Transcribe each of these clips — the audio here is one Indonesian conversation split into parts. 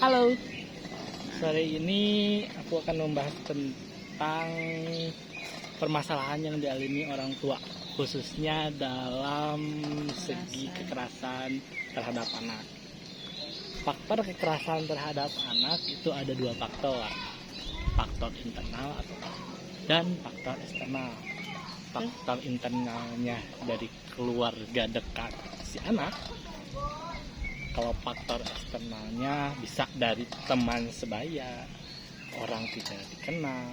Halo, sore ini aku akan membahas tentang permasalahan yang dialami orang tua, khususnya dalam segi kekerasan terhadap anak. Faktor kekerasan terhadap anak itu ada dua faktor, faktor internal dan faktor eksternal. Faktor internalnya dari keluarga dekat si anak. Kalau faktor eksternalnya bisa dari teman sebaya, orang tidak dikenal,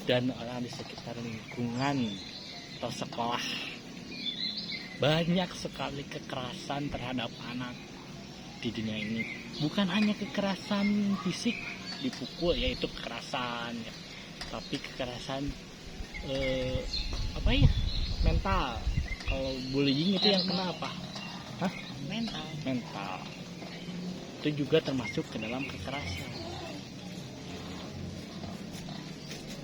dan orang di sekitar lingkungan atau sekolah. Banyak sekali kekerasan terhadap anak di dunia ini. Bukan hanya kekerasan fisik, dipukul, yaitu kekerasan, ya. Tapi kekerasan mental. Kalau bullying itu yang kena apa? Mental. Itu juga termasuk ke dalam kekerasan.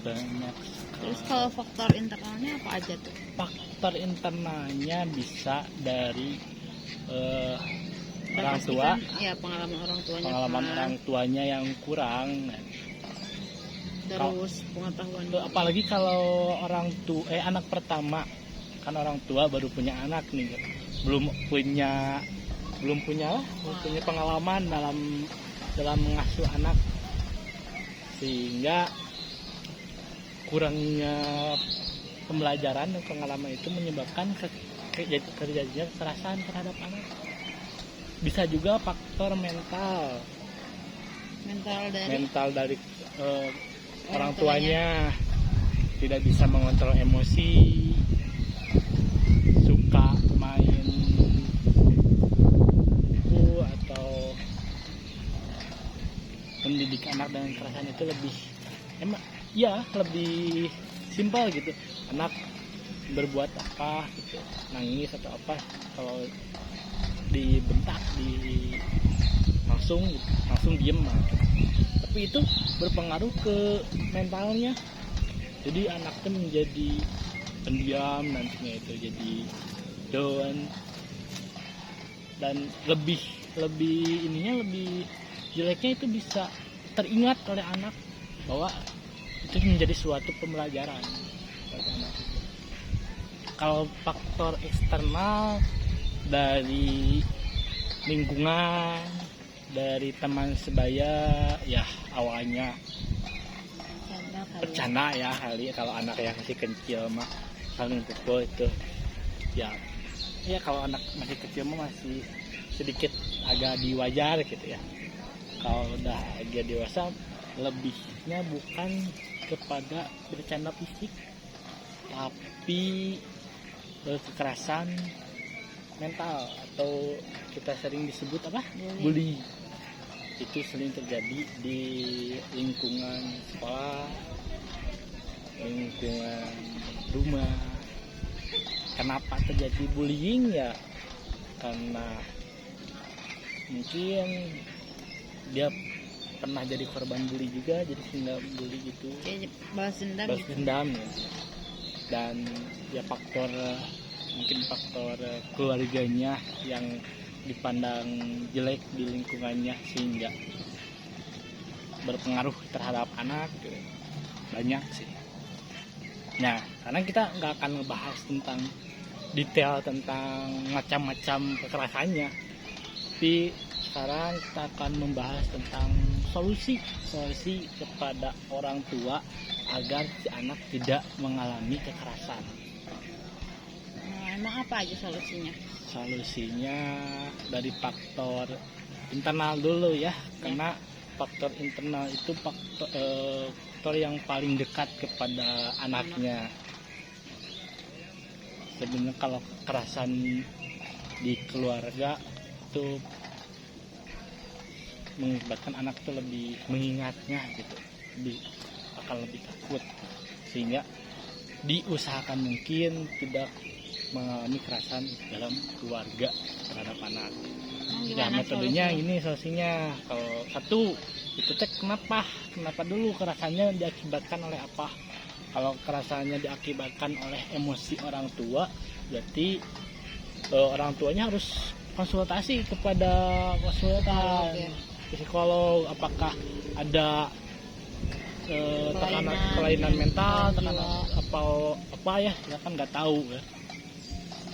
Banyak sekali. Terus kalau faktor internalnya apa aja tuh? Faktor internalnya bisa dari orang tua, ya pengalaman orang tuanya yang kurang. Terus pengetahuan. Apalagi kalau anak pertama, kan orang tua baru punya anak nih, belum punya pengalaman dalam mengasuh anak, sehingga kurangnya pembelajaran dan pengalaman itu menyebabkan terjadinya kekerasan terhadap anak. Bisa juga faktor mental dari orang tuanya tidak bisa mengontrol emosi, suka main buku atau mendidik anak dengan kekerasan itu lebih simpel gitu. Anak berbuat apa gitu, nangis atau apa, kalau dibentak langsung diem gitu. Tapi itu berpengaruh ke mentalnya, jadi anaknya menjadi pendiam, nantinya itu jadi down, dan lebih jeleknya itu bisa teringat oleh anak bahwa itu menjadi suatu pembelajaran. Kalau faktor eksternal dari lingkungan, dari teman sebaya, ya awalnya bercanda ya kali, kalau anak yang masih kecil mah saling pukul itu ya kalau anak masih kecil mah masih sedikit agak diwajar gitu ya. Kalau udah agak dewasa, lebihnya bukan kepada bercanda fisik, tapi kekerasan mental atau kita sering disebut bully. Itu sering terjadi di lingkungan sekolah, lingkungan rumah. Kenapa terjadi bullying ya? Karena mungkin dia pernah jadi korban bully juga, jadi sehingga bully gitu. Balas dendam ya. Dan ya mungkin faktor keluarganya yang dipandang jelek di lingkungannya, sehingga berpengaruh terhadap anak gitu. Banyak sih. Nah, karena kita nggak akan ngebahas tentang detail tentang macam-macam kekerasannya, tapi sekarang kita akan membahas tentang solusi kepada orang tua agar si anak tidak mengalami kekerasan. Emang apa aja solusinya? Solusinya dari faktor internal dulu ya, karena faktor internal itu faktor yang paling dekat kepada anaknya. Sebenarnya kalau kekerasan di keluarga itu mengakibatkan anak itu lebih mengingatnya gitu, akan lebih takut, sehingga diusahakan mungkin tidak mengalami kekerasan dalam keluarga terhadap anak. Ya metodenya ini solusinya. Kalau satu itu kenapa dulu kekerasannya diakibatkan oleh apa? Kalau kekerasannya diakibatkan oleh emosi orang tua, berarti orang tuanya harus konsultasi kepada konsultan ya. psikolog, apakah ada tekanan kelainan mental, tekanan apa ya, kita kan nggak tahu ya.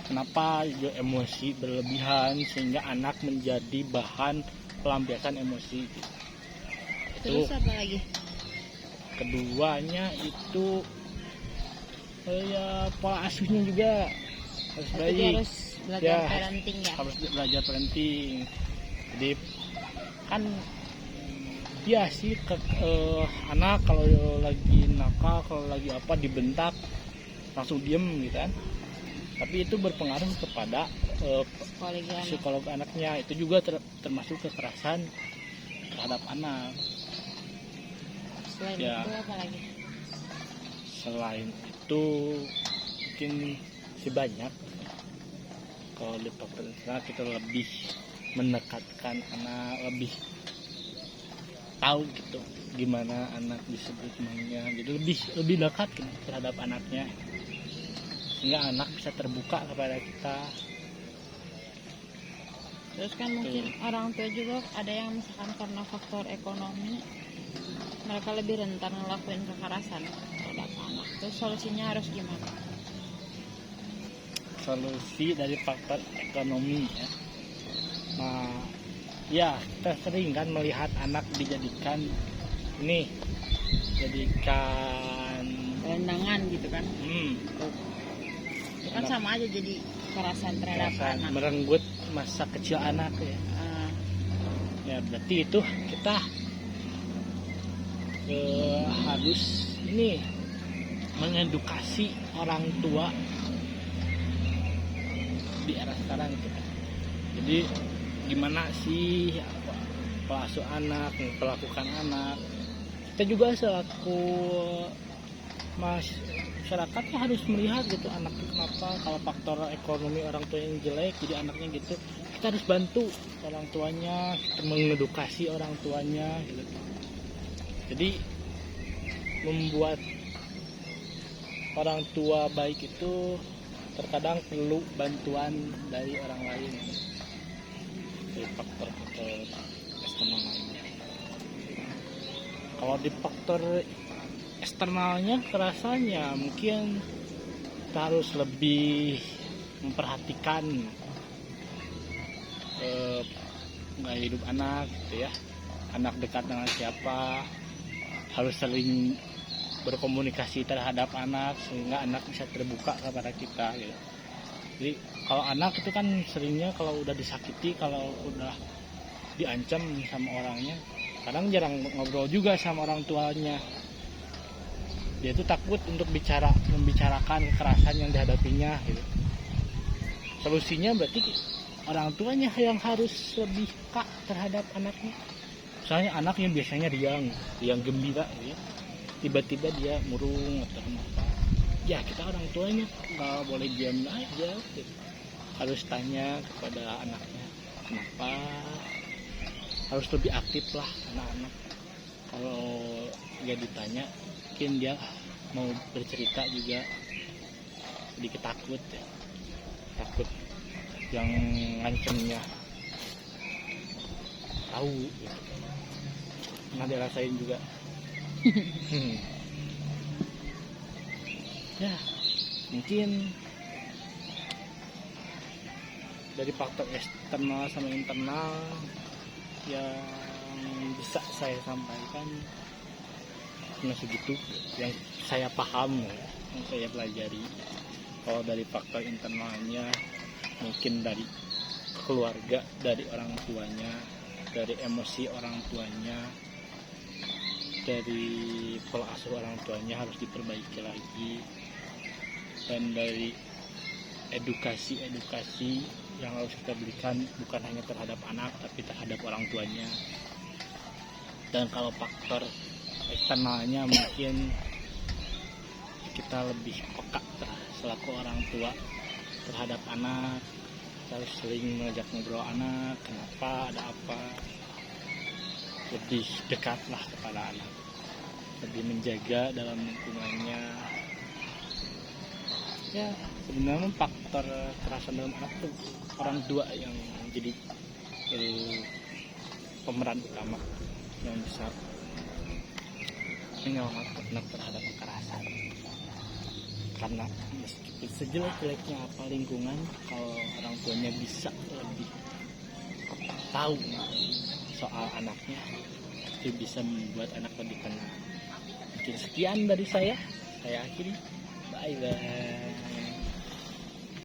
Kenapa juga emosi berlebihan sehingga anak menjadi bahan pelampiasan emosi. Terus apa lagi? Keduanya itu ya pola asuhnya juga harus Jadi baik. harus belajar Ya, parenting ya. harus belajar parenting. Jadi kan ya sih anak kalau lagi nakal, kalau lagi apa dibentak langsung diem gitu kan. Tapi itu berpengaruh kepada psikolog anaknya. Itu juga termasuk kekerasan terhadap anak. Selain Ya. itu apa lagi? Selain itu mungkin sih banyak. Kalau di faktor internal kita lebih mendekatkan anak, lebih tahu gitu gimana anak disebut maunya, jadi lebih dekat gitu terhadap anaknya, sehingga anak bisa terbuka kepada kita. Terus kan mungkin orang tua juga ada yang misalkan karena faktor ekonomi mereka lebih rentan ngelakuin kekerasan terhadap anak. Terus solusinya harus gimana? Solusi dari faktor ekonomi ya. Nah, ya kita sering kan melihat anak dijadikan Gelandangan gitu kan? Itu kan anak, sama aja jadi kekerasan terhadap anak. merenggut masa kecil anak ya. Ya berarti itu kita harus mengedukasi orang tua di era sekarang gitu. Jadi gimana sih pola asuh anak, memperlakukan anak. Kita juga selaku masyarakat harus melihat gitu anak itu kenapa, kalau faktor ekonomi orang tua yang jelek jadi anaknya gitu, kita harus bantu orang tuanya, kita mengedukasi orang tuanya gitu. Jadi membuat orang tua baik itu terkadang perlu bantuan dari orang lain, dari faktor-faktor eksternal lainnya. Kalau di faktor eksternalnya kerasanya mungkin kita harus lebih memperhatikan gaya hidup anak gitu ya, anak dekat dengan siapa, harus sering berkomunikasi terhadap anak sehingga anak bisa terbuka kepada kita gitu. Jadi kalau anak itu kan seringnya kalau udah disakiti, kalau udah diancam sama orangnya, kadang jarang ngobrol juga sama orang tuanya. Dia itu takut untuk membicarakan kekerasan yang dihadapinya gitu. Solusinya berarti orang tuanya yang harus lebih peka terhadap anaknya. Misalnya anak yang biasanya riang gembira gitu ya, tiba-tiba dia murung atau apa, ya kita orang tuanya nggak boleh diam aja gitu. Harus tanya kepada anaknya kenapa, harus lebih aktif lah anak-anak. Kalau dia ditanya mungkin dia mau bercerita juga sedikit takut ya, takut yang ngancemnya tahu gitu. Pernah dirasain juga. Ya mungkin dari faktor eksternal sama internal yang bisa saya sampaikan cuma segitu yang saya paham, yang saya pelajari. Kalau dari faktor internalnya mungkin dari keluarga, dari orang tuanya, dari emosi orang tuanya, dari pola asuh orang tuanya harus diperbaiki lagi, dan dari edukasi yang harus kita berikan bukan hanya terhadap anak tapi terhadap orang tuanya. Dan kalau faktor eksternalnya mungkin kita lebih peka selaku orang tua terhadap anak. Kita harus sering mengajak ngobrol anak, kenapa, ada apa, lebih dekatlah kepada anak, lebih menjaga dalam lingkungannya. Ya sebenarnya faktor kekerasan dalam anak tuh orang tua yang jadi pemeran utama yang bisa menyelamatkan anak terhadap kekerasan. Karena meskipun sejelek-jeleknya apa lingkungan, kalau orang tuanya bisa lebih tahu soal anaknya, itu bisa membuat anak lebih tenang. Mungkin sekian dari saya akhiri. Bye bye.